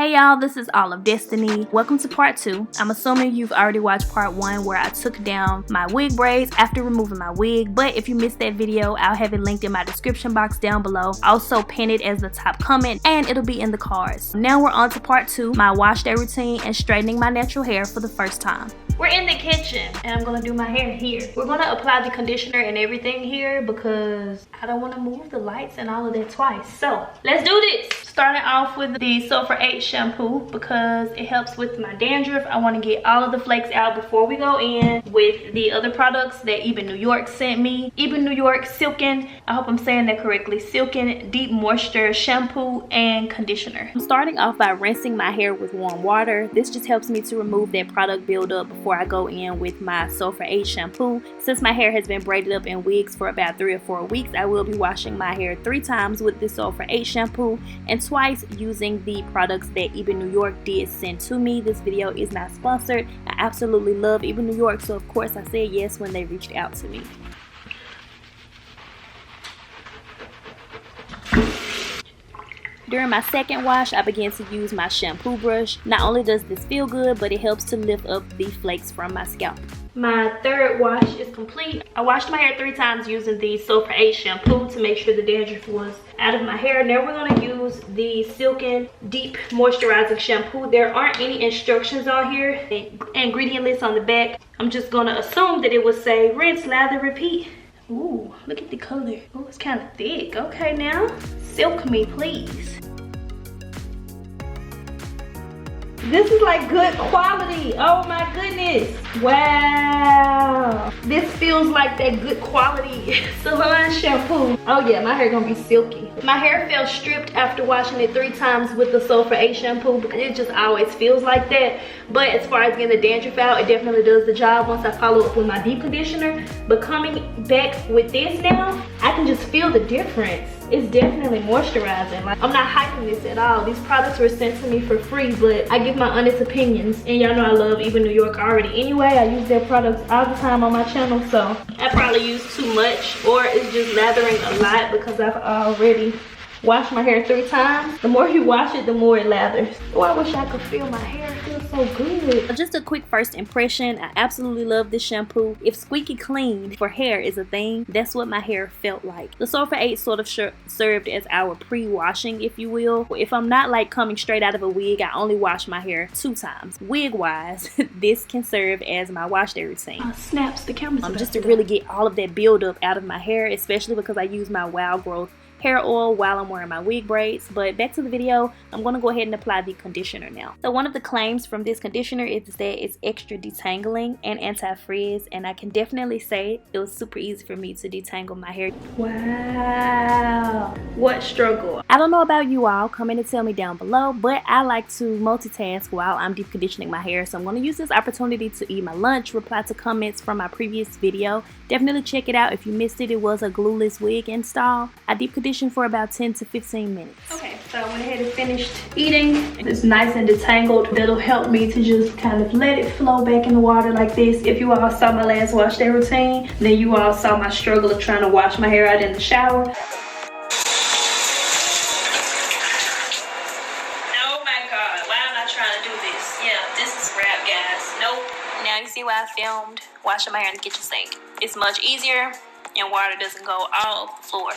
Hey y'all, this is All of Destiny. Welcome to part 2. I'm assuming you've already watched part 1 where I took down my wig braids after removing my wig, but if you missed that video, I'll have it linked in my description box down below. Also pin it as the top comment and it'll be in the cards. Now we're on to part 2, my wash day routine and straightening my natural hair for the first time. We're in the kitchen and I'm gonna do my hair here. We're gonna apply the conditioner and everything here because I don't wanna move the lights and all of that twice. So let's do this. Starting off with the ᶫᵒᵒᵤ shampoo because it helps with my dandruff. I wanna get all of the flakes out before we go in with the other products that Ebin New York sent me. Ebin New York Silken, I hope I'm saying that correctly, Silken Deep Moisture Shampoo and Conditioner. I'm starting off by rinsing my hair with warm water. This just helps me to remove that product buildup before I go in with my ᶫᵒᵒᵤ shampoo. Since my hair has been braided up in wigs for about 3 or 4 weeks, I will be washing my hair 3 times with the ᶫᵒᵒᵤ shampoo and twice using the products that Ebin New York did send to me. This video is not sponsored. I absolutely love Ebin New York, so of course I said yes when they reached out to me. During my second wash, I began to use my shampoo brush. Not only does this feel good, but it helps to lift up the flakes from my scalp. My third wash is complete. I washed my hair 3 times using the ᶫᵒᵒᵤ shampoo to make sure the dandruff was out of my hair. Now we're gonna use the Silken Deep Moisturizing Shampoo. There aren't any instructions on here, the ingredient list on the back. I'm just gonna assume that it would say rinse, lather, repeat. Ooh, look at the color. Oh, it's kind of thick. Okay, now silk me, please. This is like good quality. Oh my goodness. Wow. This feels like that good quality salon shampoo. Oh yeah, my hair gonna be silky. My hair felt stripped after washing it 3 times with the ᶫᵒᵒᵤ shampoo. It just always feels like that. But as far as getting the dandruff out, it definitely does the job once I follow up with my deep conditioner. But coming back with this now, I can just feel the difference. It's definitely moisturizing. Like, I'm not hyping this at all. These products were sent to me for free, but I give my honest opinions. And y'all know I love Ebin New York already anyway. I use their products all the time on my channel, so I probably use too much, or it's just lathering a lot because I've already washed my hair 3 times. The more you wash it, the more it lathers. Oh, I wish I could feel my hair. It feels so good. Just a quick first impression. I absolutely love this shampoo. If squeaky clean for hair is a thing, that's what my hair felt like. The ᶫᵒᵒᵤ sort of served as our pre-washing, if you will. If I'm not like coming straight out of a wig, I only wash my hair 2 times. Wig-wise, this can serve as my wash day routine. Snaps, the camera's just to really get all of that buildup out of my hair, especially because I use my Wild Growth hair oil while I'm wearing my wig braids. But back to the video, I'm going to go ahead and apply the conditioner now. So one of the claims from this conditioner is that it's extra detangling and anti-frizz, and I can definitely say it was super easy for me to detangle my hair. Wow, what struggle. I don't know about you all, comment and tell me down below, but I like to multitask while I'm deep conditioning my hair, so I'm going to use this opportunity to eat my lunch, reply to comments from my previous video. Definitely check it out if you missed it. It was a glueless wig install. I deep conditioned for about 10 to 15 minutes. Okay, so I went ahead and finished eating. It's nice and detangled. That'll help me to just kind of let it flow back in the water like this. If you all saw my last wash day routine, then you all saw my struggle of trying to wash my hair out in the shower. Oh my God, why am I trying to do this? Yeah, this is wrap, guys. Nope. Now you see why I filmed washing my hair in the kitchen sink. It's much easier and water doesn't go all over the floor.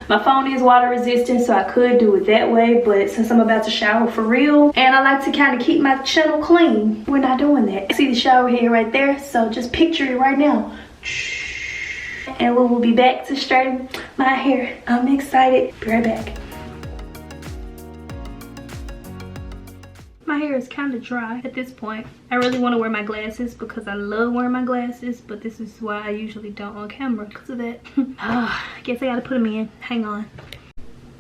My phone is water resistant, so I could do it that way, but since I'm about to shower for real, and I like to kind of keep my channel clean, we're not doing that. See the shower head right there? So just picture it right now. And we will be back to straighten my hair. I'm excited. Be right back. My hair is kind of dry at this point. I really want to wear my glasses because I love wearing my glasses, but this is why I usually don't on camera because of that. I guess I gotta put them in. Hang on.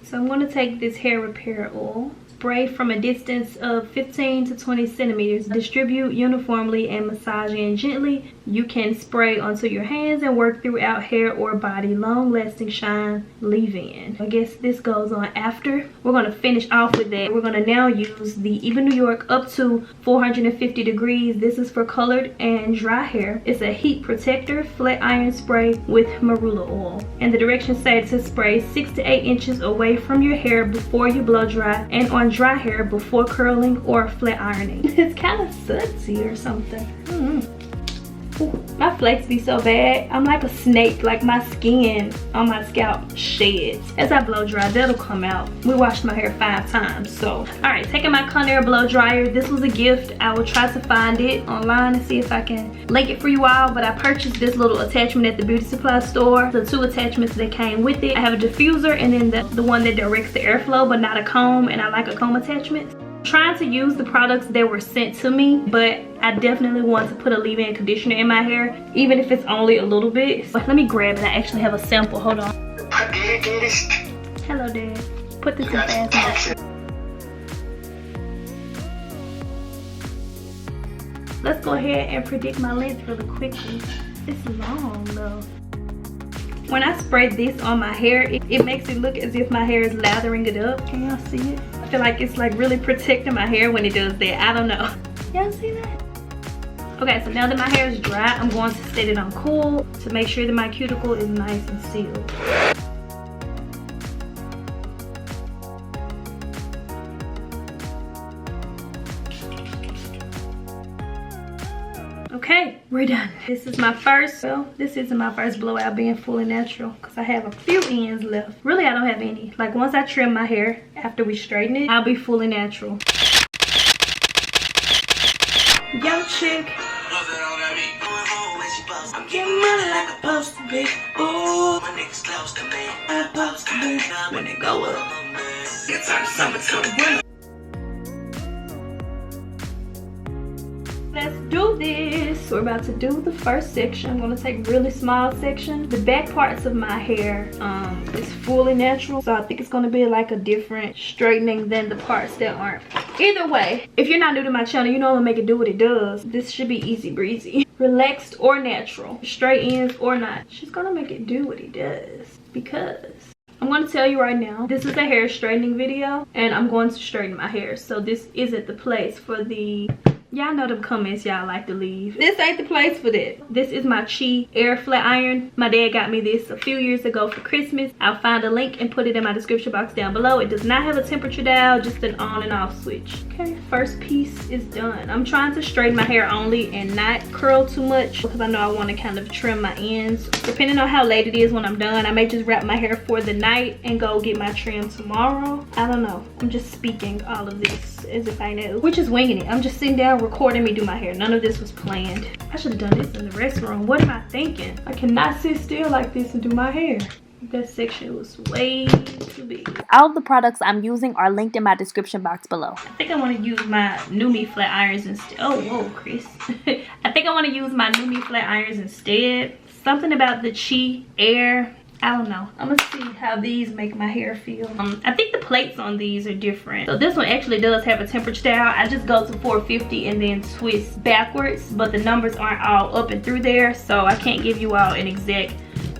So I'm going to take this hair repair oil, spray from a distance of 15 to 20 centimeters. Distribute uniformly and massage in gently. You can spray onto your hands and work throughout hair or body. Long lasting shine, leave in. I guess this goes on after. We're going to finish off with that. We're going to now use the Ebin New York up to 450 degrees. This is for colored and dry hair. It's a heat protector flat iron spray with marula oil. And the directions say to spray 6 to 8 inches away from your hair before you blow dry and on dry hair before curling or flat ironing. It's kind of sudsy or something. Ooh, my flakes be so bad. I'm like a snake. Like my skin on my scalp sheds. As I blow dry, that'll come out. We washed my hair 5 times. So, all right, taking my Conair blow dryer. This was a gift. I will try to find it online and see if I can link it for you all. But I purchased this little attachment at the beauty supply store. The 2 attachments that came with it. I have a diffuser and then the one that directs the airflow, but not a comb. And I like a comb attachment. Trying to use the products that were sent to me, but I definitely want to put a leave-in conditioner in my hair, even if it's only a little bit. So let me grab it. I actually have a sample. Hold on. Hello, Dad. Put this in fast. Let's go ahead and predict my length really quickly. It's long though. When I spray this on my hair, it makes it look as if my hair is lathering it up. Can y'all see it? I feel like it's like really protecting my hair when it does that. I don't know. Y'all see that? Okay, so now that my hair is dry, I'm going to set it on cool to make sure that my cuticle is nice and sealed. Okay, we're done. This is my first, well, this isn't my first blowout being fully natural because I have a few ends left. Really, I don't have any. Like once I trim my hair after we straighten it, I'll be fully natural. Yo, chick. I'm getting money like I'm supposed to be. Ooh, my niggas close to me. I'm supposed to be. When they go up, it's our summer to the winter. Let's do this. We're about to do the first section. I'm going to take really small section. The back parts of my hair is fully natural, so I think it's going to be like a different straightening than the parts that aren't. Either way, if you're not new to my channel, you know I'm gonna make it do what it does. This should be easy breezy. Relaxed or natural, straight ends or not, she's gonna make it do what it does. Because I'm going to tell you right now, this is a hair straightening video and I'm going to straighten my hair, so this isn't the place for the, y'all know them comments y'all like to leave. This ain't the place for that. This is my Chi air flat iron. My dad got me this a few years ago for Christmas. I'll find a link and put it in my description box down below. It does not have a temperature dial, just an on and off switch. Okay, first piece is done. I'm trying to straighten my hair only and not curl too much because I know I want to kind of trim my ends. Depending on how late it is when I'm done, I may just wrap my hair for the night and go get my trim tomorrow. I don't know. I'm just speaking all of this as if I know. We're just winging it. I'm just sitting down recording me do my hair. None of this was planned. I should have done this in the restroom. What am I thinking? I cannot sit still like this and do my hair. That section was way too big. All of the products I'm using are linked in my description box below. I think I want to use my ᶑᵒ flat irons instead. Oh, whoa, Chris. I think I want to use my ᶑᵒ flat irons instead. Something about the Chi air. I don't know. I'm gonna see how these make my hair feel. I think the plates on these are different. So this one actually does have a temperature dial. I just go to 450 and then twist backwards, but the numbers aren't all up and through there, so I can't give you all an exact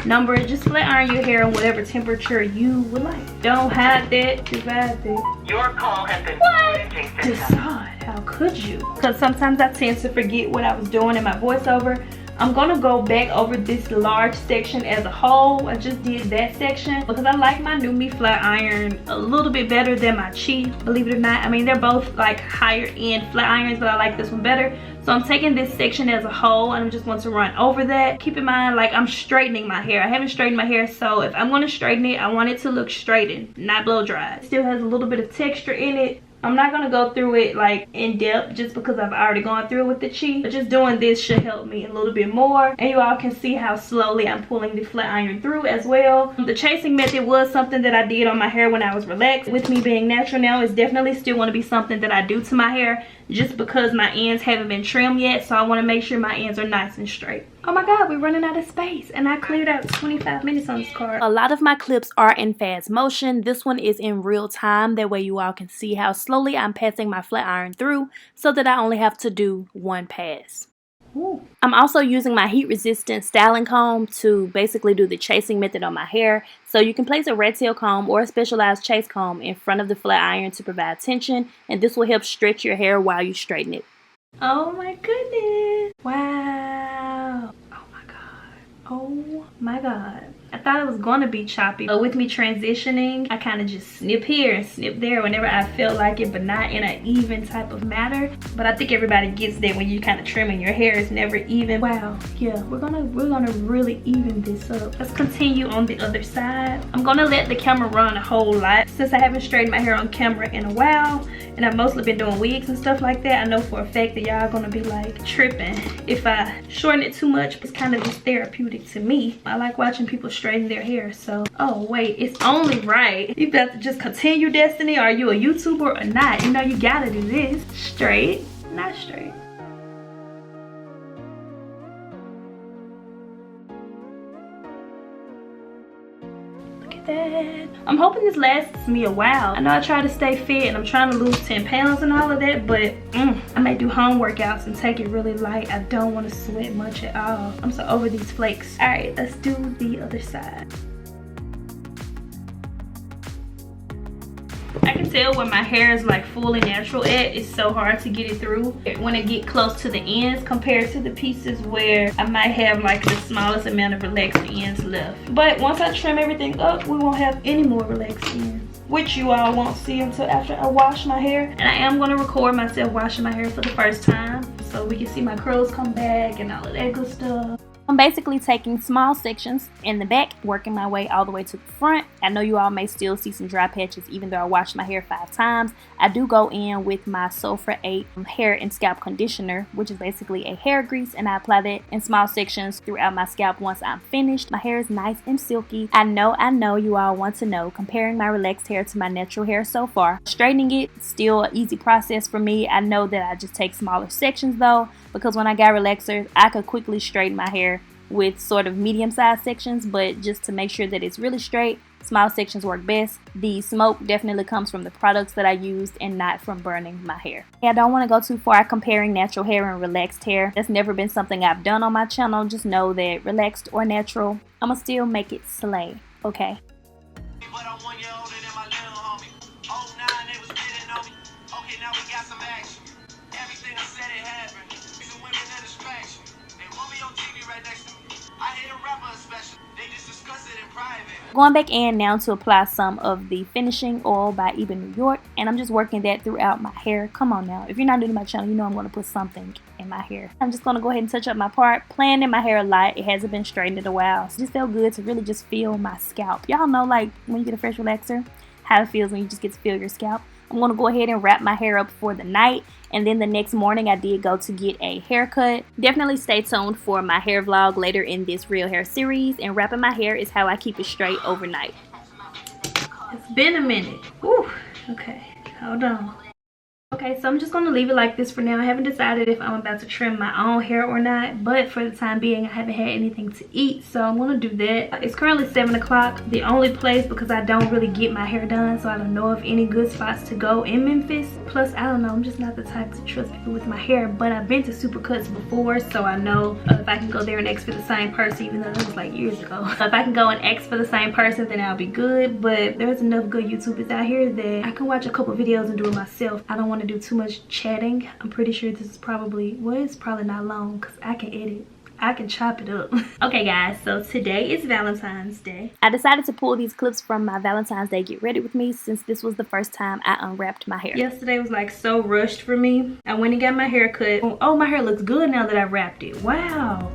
number. Just flat iron your hair on whatever temperature you would like. Don't hide that. Divide that. Your call has been what? Decide. How could you? Because sometimes I tend to forget what I was doing in my voiceover. I'm gonna go back over this large section as a whole. I just did that section because I like my ᶑᵒ flat iron a little bit better than my Chi, believe it or not. I mean, they're both like higher end flat irons, but I like this one better. So I'm taking this section as a whole and I just want to run over that. Keep in mind, like, I'm straightening my hair. I haven't straightened my hair, so if I'm gonna straighten it, I want it to look straightened, not blow dry. It still has a little bit of texture in it. I'm not gonna go through it like in depth just because I've already gone through it with the Chi, but just doing this should help me a little bit more. And you all can see how slowly I'm pulling the flat iron through as well. The chasing method was something that I did on my hair when I was relaxed. With me being natural now, it's definitely still want to be something that I do to my hair just because my ends haven't been trimmed yet, so I want to make sure my ends are nice and straight. Oh my god, we're running out of space and I cleared out 25 minutes on this card. A lot of my clips are in fast motion. This one is in real time. That way you all can see how slowly I'm passing my flat iron through so that I only have to do one pass. Ooh. I'm also using my heat resistant styling comb to basically do the chasing method on my hair. So you can place a rat tail comb or a specialized chase comb in front of the flat iron to provide tension, and this will help stretch your hair while you straighten it. Oh my goodness. Wow. Oh my god. Oh my god. I thought it was gonna be choppy, but with me transitioning, I kind of just snip here and snip there whenever I feel like it, but not in an even type of manner. But I think everybody gets that when you kind of trimming, your hair is never even. Wow, yeah, we're gonna really even this up. Let's continue on the other side. I'm gonna let the camera run a whole lot since I haven't straightened my hair on camera in a while, and I've mostly been doing wigs and stuff like that. I know for a fact that y'all gonna be like tripping if I shorten it too much. It's kind of just therapeutic to me. I like watching people straighten their hair. So, oh wait, it's only right. You got to just continue, Destiny. Are you a YouTuber or not? You know you gotta do this. Straight, not straight. That. I'm hoping this lasts me a while. I know I try to stay fit and I'm trying to lose 10 pounds and all of that, but I may do home workouts and take it really light. I don't want to sweat much at all. I'm so over these flakes. All right, let's do the other side. I can tell when my hair is like fully natural at, it's so hard to get it through when it get close to the ends compared to the pieces where I might have like the smallest amount of relaxed ends left. But once I trim everything up, we won't have any more relaxed ends, which you all won't see until after I wash my hair. And I am going to record myself washing my hair for the first time so we can see my curls come back and all of that good stuff. I'm basically taking small sections in the back, working my way all the way to the front. I know you all may still see some dry patches even though I washed my hair 5 times. I do go in with my ᶑᵒᵒᵤ hair and scalp conditioner, which is basically a hair grease, and I apply that in small sections throughout my scalp once I'm finished. My hair is nice and silky. I know you all want to know, comparing my relaxed hair to my natural hair so far. Straightening it, still an easy process for me. I know that I just take smaller sections though, because when I got relaxers, I could quickly straighten my hair with sort of medium-sized sections, but just to make sure that it's really straight, small sections work best. The smoke definitely comes from the products that I used and not from burning my hair. I don't want to go too far comparing natural hair and relaxed hair. That's never been something I've done on my channel. Just know that relaxed or natural, I'ma still make it slay, okay? Going back in now to apply some of the finishing oil by Ebin, New York, and I'm just working that throughout my hair. Come on now, if you're not new to my channel, you know I'm going to put something in my hair. I'm just going to go ahead and touch up my part, playing in my hair a lot. It hasn't been straightened in a while, so it just felt good to really just feel my scalp. Y'all know like when you get a fresh relaxer, how it feels when you just get to feel your scalp. I'm going to go ahead and wrap my hair up for the night, and then the next morning I did go to get a haircut. Definitely stay tuned for my hair vlog later in this real hair series, and wrapping my hair is how I keep it straight overnight. It's been a minute. Ooh, okay, hold on. Okay, so I'm just going to leave it like this for now. I haven't decided if I'm about to trim my own hair or not, but for the time being, I haven't had anything to eat, so I'm going to do that. It's currently 7 o'clock. The only place, because I don't really get my hair done, so I don't know of any good spots to go in Memphis. Plus, I don't know, I'm just not the type to trust people with my hair, but I've been to Supercuts before, so I know if I can go there and ask for the same person, even though that was like years ago. So if I can go and ask for the same person, then I'll be good, but there's enough good YouTubers out here that I can watch a couple videos and do it myself. I don't want to do too much chatting. I'm pretty sure this is probably, well, it's probably not long because I can edit. I can chop it up. Okay guys, so today is Valentine's Day. I decided to pull these clips from my Valentine's Day Get Ready With Me since this was the first time I unwrapped my hair. Yesterday was like so rushed for me. I went and got my hair cut. Oh, my hair looks good now that I wrapped it. Wow.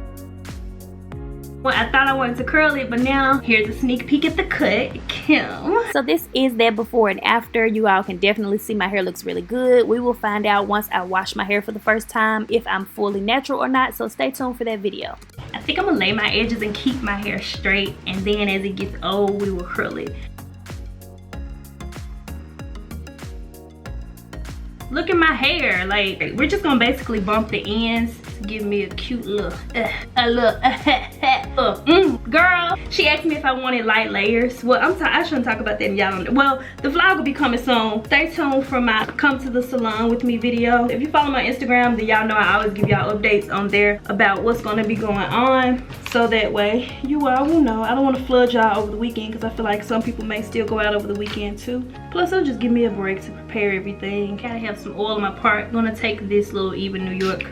Well, I thought I wanted to curl it, but now here's a sneak peek at the cut. Kim. So this is that before and after. You all can definitely see my hair looks really good. We will find out once I wash my hair for the first time if I'm fully natural or not, so stay tuned for that video. I think I'm gonna lay my edges and keep my hair straight, and then as it gets old, we will curl it. Look at my hair, like we're just gonna basically bump the ends to give me a cute little girl. She asked me if I wanted light layers. Well, I shouldn't talk about that, y'all don't know. Well, the vlog will be coming soon. Stay tuned for my come to the salon with me video. If you follow my Instagram, then y'all know I always give y'all updates on there about what's gonna be going on, so that way you all will know. I don't want to flood y'all over the weekend because I feel like some people may still go out over the weekend too. Plus, it'll just give me a break to prepare everything. Gotta have some oil in my part. I'm gonna take this little Ebin, New York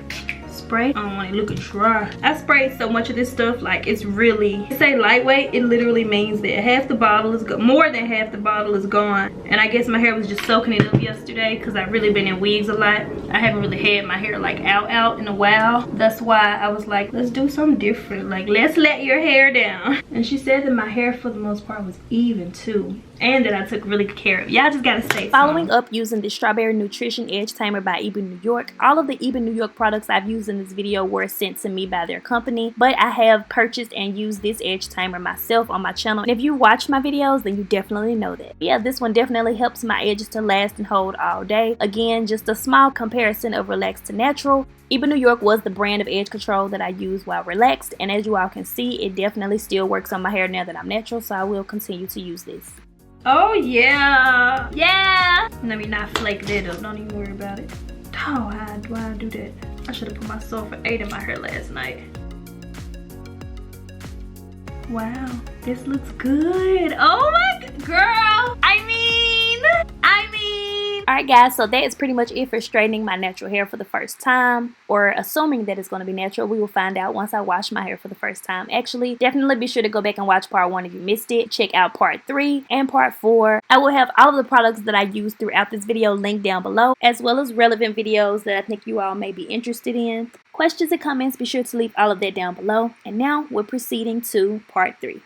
spray. I don't want it looking dry. I sprayed so much of this stuff, like it's really, it say lightweight, it literally means that half the bottle is gone, more than half the bottle is gone. And I guess my hair was just soaking it up yesterday because I've really been in wigs a lot. I haven't really had my hair like out in a while. That's why I was like, let's do something different. Like, let's let your hair down. And she said that my hair for the most part was even too. And that I took really good care of. Y'all just gotta stay. Following up using the Strawberry Nutrition Edge Tamer by Ebin, New York. All of the Ebin, New York products I've used in this video were sent to me by their company, but I have purchased and used this edge tamer myself on my channel. And if you watch my videos, then you definitely know that. Yeah, this one definitely helps my edges to last and hold all day. Again, just a small comparison of relaxed to natural. Ebin, New York was the brand of edge control that I use while relaxed, and as you all can see, it definitely still works on my hair now that I'm natural, so I will continue to use this. Oh yeah, yeah. Let me not flake that up. Don't even worry about it. Oh, why I do that? I should have put my sulfur 8 in my hair last night. Wow, this looks good. Oh my girl. Alright guys, so that is pretty much it for straightening my natural hair for the first time, or assuming that it's going to be natural. We will find out once I wash my hair for the first time. Actually, definitely be sure to go back and watch part 1 if you missed it. Check out part 3 and part 4. I will have all of the products that I used throughout this video linked down below, as well as relevant videos that I think you all may be interested in. Questions and comments, be sure to leave all of that down below. And now we're proceeding to part 3.